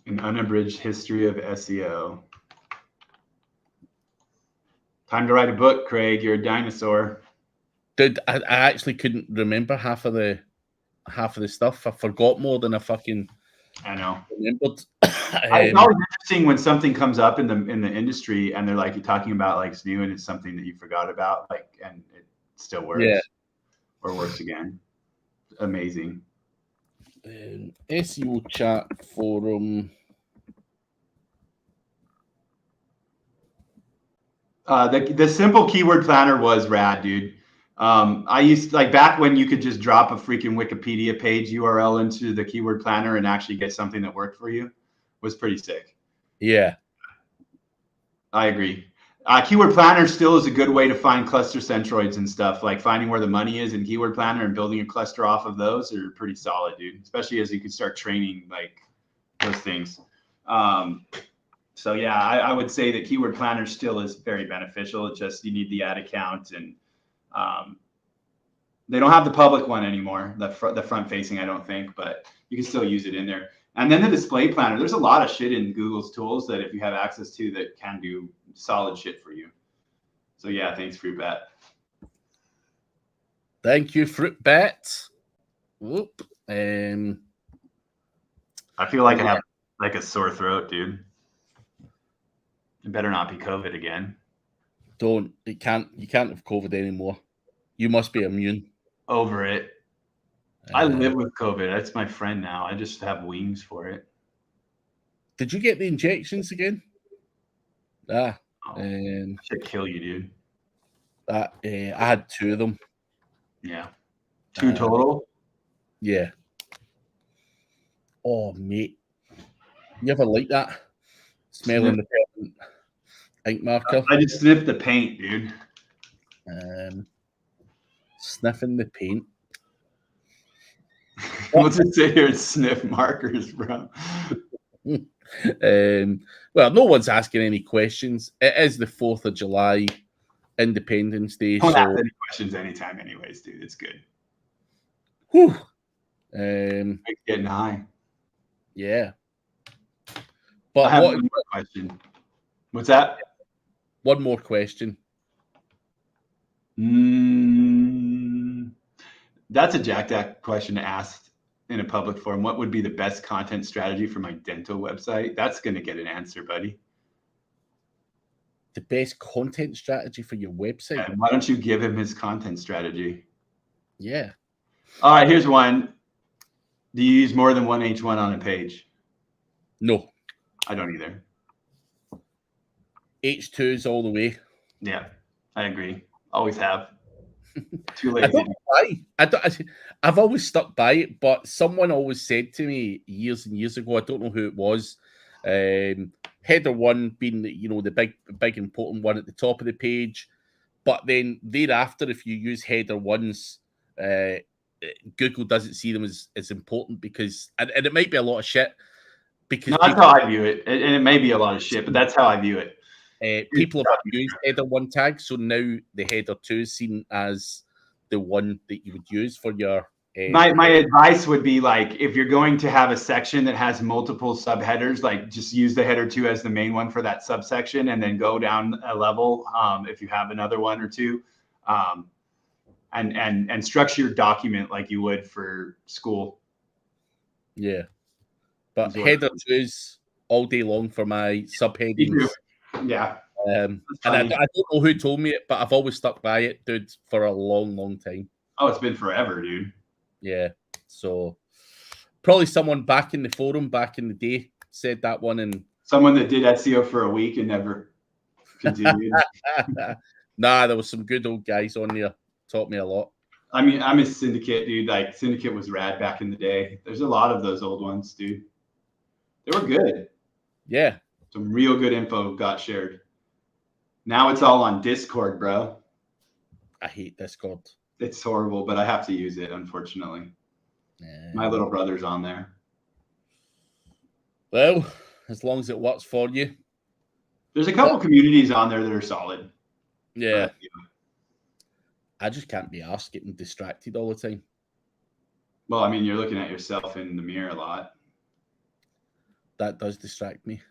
unabridged history of SEO. Time to write a book, Craig. You're a dinosaur. Dude, I actually couldn't remember half of the stuff. I forgot more than I fucking remembered. It's always interesting when something comes up in the industry and they're like, you're talking about like it's new and it's something that you forgot about, like, and it still works or works again. Amazing. SEO chat forum. The simple keyword planner was rad, dude. I used to, like, back when you could just drop a freaking Wikipedia page URL into the keyword planner and actually get something that worked for you, was pretty sick. Yeah, I agree. Keyword planner still is a good way to find cluster centroids and stuff, like finding where the money is in keyword planner and building a cluster off of those are pretty solid, dude, especially as you can start training like those things. So yeah, I would say that keyword planner still is very beneficial. It's just you need the ad account, and they don't have the public one anymore, the front facing, I don't think, but you can still use it in there. And then the display planner, there's a lot of shit in Google's tools that if you have access to, that can do solid shit for you. So yeah, thanks, Fruit Bat. Thank you, Fruit Bat. Whoop. I feel like I have like a sore throat, dude. It better not be COVID again. You can't have COVID anymore. You must be immune. Over it. I live with COVID. That's my friend now. I just have wings for it. Did you get the injections again? Should kill you, dude. I had 2 of them. Yeah. 2 total? Yeah. Oh, mate. You ever like that? Smelling the ink marker? I just sniffed the paint, dude. Sniffing the paint. What's it say here? Sniff markers, bro. Well, no one's asking any questions. It is the 4th of July, Independence Day. Don't ask any questions anytime anyways, dude. It's good. Whew. Getting high. Yeah. But I have one more question. What's that? One more question. That's a jacked question to ask in a public forum. What would be the best content strategy for my dental website? That's going to get an answer, buddy. The best content strategy for your website? Yeah, why don't you give him his content strategy? Yeah. All right, here's one. Do you use more than one H1 on a page? No. I don't either. H2s all the way. Yeah, I agree. Always have. Too lazy. I've always stuck by it, but someone always said to me years and years ago, I don't know who it was, header 1 being the big important one at the top of the page, but then thereafter, if you use header 1s, Google doesn't see them as important because, and it might be a lot of shit. Because no, that's how I view it. And it may be a lot of shit, but that's how I view it. People have used header 1 tags, so now the header 2 is seen as the one that you would use for your My advice would be like, if you're going to have a section that has multiple subheaders, like just use the header 2 as the main one for that subsection, and then go down a level if you have another one or two, and structure your document like you would for school. Yeah, but header 2s all day long for my subheadings. Yeah. And I don't know who told me it, but I've always stuck by it, dude, for a long, long time. Oh, it's been forever, dude. Yeah. So probably someone back in the forum back in the day said that one, and someone that did SEO for a week and never continued. Nah, there was some good old guys on there. Taught me a lot. I mean, I'm a Syndicate, dude. Like Syndicate was rad back in the day. There's a lot of those old ones, dude. They were good. Yeah. Some real good info got shared. Now it's all on Discord, bro. I hate Discord. It's horrible, but I have to use it, unfortunately. My little brother's on there. Well, as long as it works for you. There's a couple communities on there that are solid. Yeah. I just can't be arsed getting distracted all the time. Well, I mean, you're looking at yourself in the mirror a lot. That does distract me.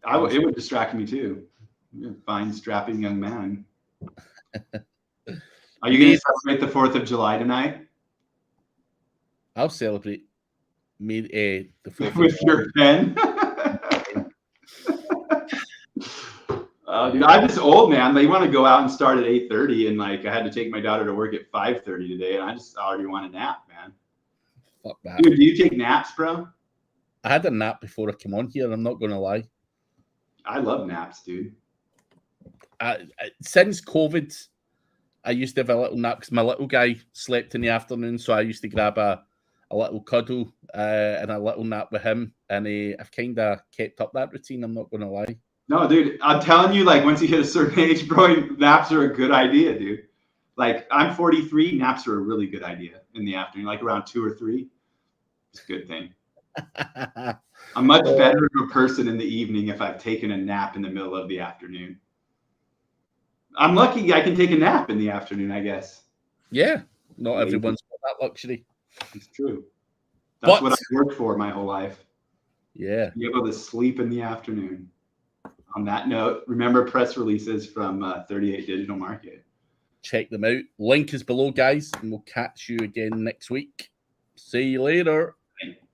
It would distract me too. You're a fine, strapping young man. Are you going to celebrate the 4th of July tonight? I'll celebrate the 4th with your pen. Dude, I'm just old, man. They want to go out and start at 8:30, and like I had to take my daughter to work at 5:30 today, and I just already want a nap, man. Fuck that. Dude, do you take naps, bro? I had a nap before I came on here. I'm not going to lie. I love naps, dude. Since COVID, I used to have a little nap because my little guy slept in the afternoon, so I used to grab a little cuddle and a little nap with him, and I've kind of kept up that routine. I'm not going to lie. No, dude, I'm telling you, like once you hit a certain age, bro, naps are a good idea, dude. Like I'm 43, naps are a really good idea in the afternoon, like around 2 or 3. It's a good thing. I'm much better of a person in the evening if I've taken a nap in the middle of the afternoon. I'm lucky I can take a nap in the afternoon, I guess. Yeah, not everyone's got that luxury. It's true. That's what I've worked for my whole life. Yeah. Be able to sleep in the afternoon. On that note, remember press releases from 38 Digital Market. Check them out. Link is below, guys, and we'll catch you again next week. See you later.